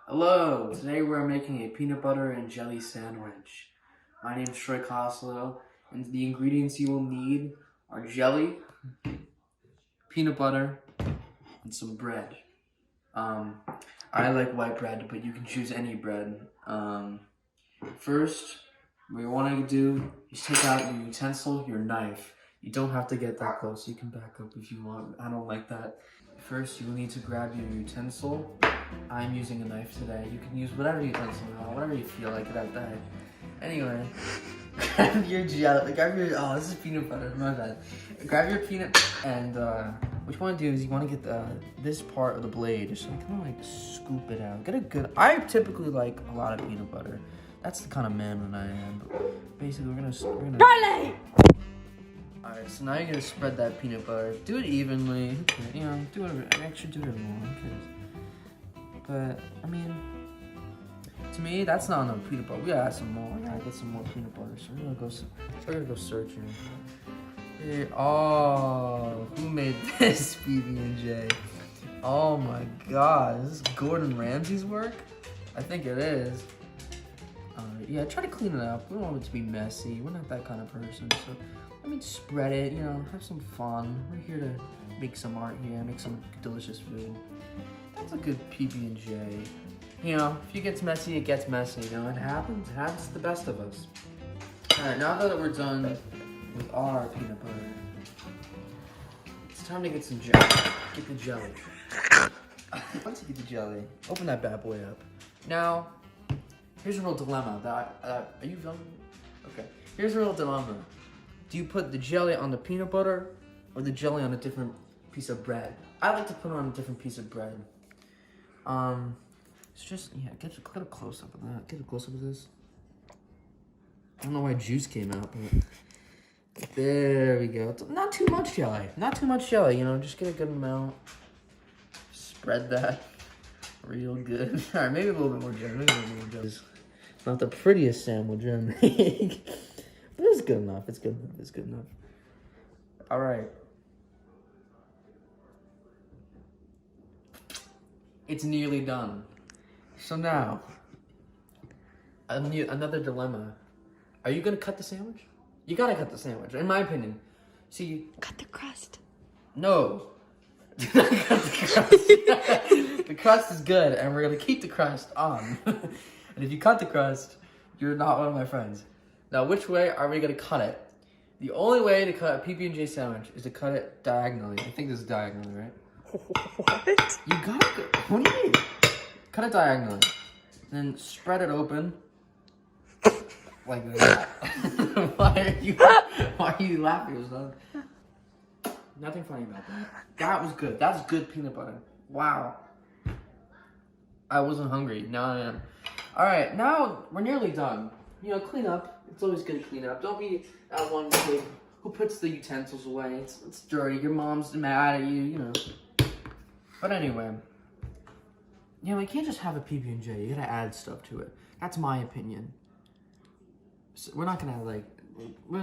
Hello, today we're making a peanut butter and jelly sandwich. My name is Troy Coslow, and the ingredients you will need are jelly, peanut butter, and some bread. I like white bread, but you can choose any bread. First, what you want to do is take out your utensil, your knife. You don't have to get that close, you can back up if you want. I don't like that. First, you will need to grab your utensil. I'm using a knife today. You can use whatever utensil you want, whatever you feel like that day. Anyway, grab your jelly, oh, this is peanut butter, my bad. Grab your peanut, and what you want to do is you want to get this part of the blade, just kind of like scoop it out. Get a good, I typically like a lot of peanut butter. That's the kind of man that I am. But basically, we're gonna Charlie! Alright, so now you're gonna spread that peanut butter. Do it evenly. Who cares? You know, do whatever. Actually, do whatever you want. Who cares? But I mean, to me, that's not enough peanut butter. We gotta add some more. We gotta get some more peanut butter. So we're gonna go searching. Here, oh, who made this PB&J? Oh my God, is this Gordon Ramsay's work? I think it is. Yeah, try to clean it up. We don't want it to be messy. We're not that kind of person. So let me spread it, you know, have some fun. We're here to make some art here, make some delicious food. That's a good PB&J. You know, if it gets messy, it gets messy. You know, it happens. It happens to the best of us. All right, now that we're done with our peanut butter, it's time to get some jelly. Get the jelly. Once you get the jelly, open that bad boy up. Now, here's a real dilemma. Are you done? Okay. Here's a real dilemma. Do you put the jelly on the peanut butter or the jelly on a different piece of bread? I like to put it on a different piece of bread. It's just, yeah, get a close up of that. Get a close up of this. I don't know why juice came out, but there we go. Not too much jelly. Not too much jelly, you know, just get a good amount. Spread that real good. All right, maybe a little bit more jelly. Maybe a little more jelly. It's not the prettiest sandwich I make, but it's good enough. It's good enough. It's good enough. All right. It's nearly done. So now, another dilemma. Are you gonna cut the sandwich? You gotta cut the sandwich, in my opinion. See, Cut the crust. no. Do not cut the crust. The crust is good, and we're gonna keep the crust on. And if you cut the crust, you're not one of my friends. Now, which way are we gonna cut it? The only way to cut a PB&J sandwich is to cut it diagonally. I think this is diagonally, right? What? You gotta go. What do you mean? Cut it diagonally. Then spread it open. Like that. Why are you laughing, son? Nothing funny about that. That was good. That's good peanut butter. Wow. I wasn't hungry. Now I am. Alright, now we're nearly done. You know, clean up. It's always good to clean up. Don't be that one kid who puts the utensils away. It's dirty. Your mom's mad at you, you know. But anyway, you know, you can't just have a PB&J. You gotta add stuff to it. That's my opinion. So we're not gonna have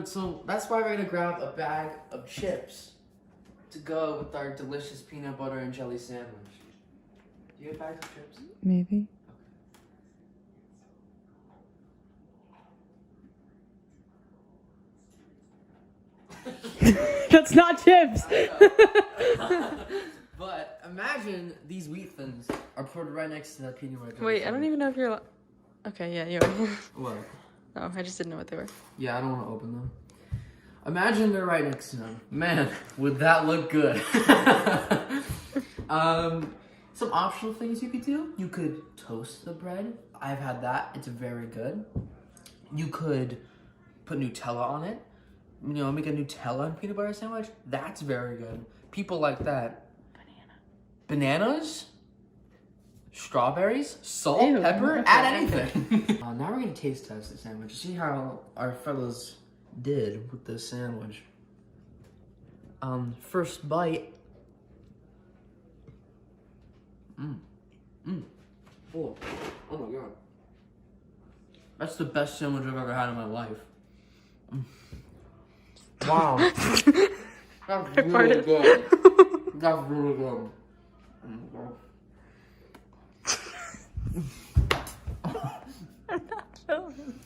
so that's why we're gonna grab a bag of chips to go with our delicious peanut butter and jelly sandwich. Do you have bags of chips? Maybe. That's not chips. But imagine these wheat thins are put right next to that peanut butter. Wait, I don't even know if you're. Okay, yeah, you are. What? Oh, I just didn't know what they were. Yeah, I don't want to open them. Imagine they're right next to them. Man, would that look good? Some optional things you could do. You could toast the bread. I've had that. It's very good. You could put Nutella on it. You know, make a Nutella and peanut butter sandwich. That's very good. People like that. Bananas? Strawberries? Salt? Ew, Pepper? okay. Add anything. Now we're gonna taste test the sandwich. See how our fellas did with this sandwich. First bite. Oh my God. That's the best sandwich I've ever had in my life. Wow. That's really good. That's really good. Oh my God. I'm not filming.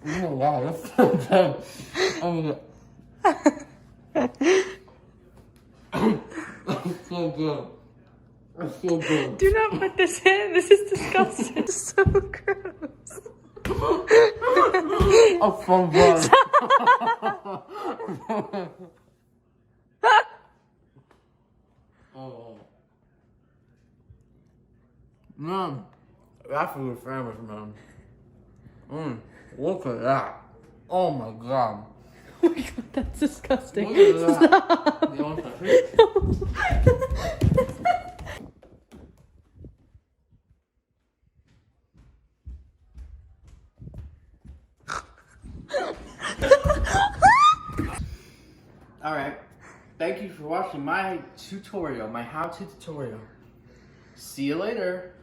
Oh wow, that's so good. Oh my god. That's so good. That's so good. Do not put this in. This is disgusting. It's so gross. Oh, so good. Oh. Man, that's a good sandwich, man. Look at that. Oh my god. Oh my god, that's disgusting. Look at that. Stop. You want that? Alright. Thank you for watching my tutorial, my how-to tutorial. See you later.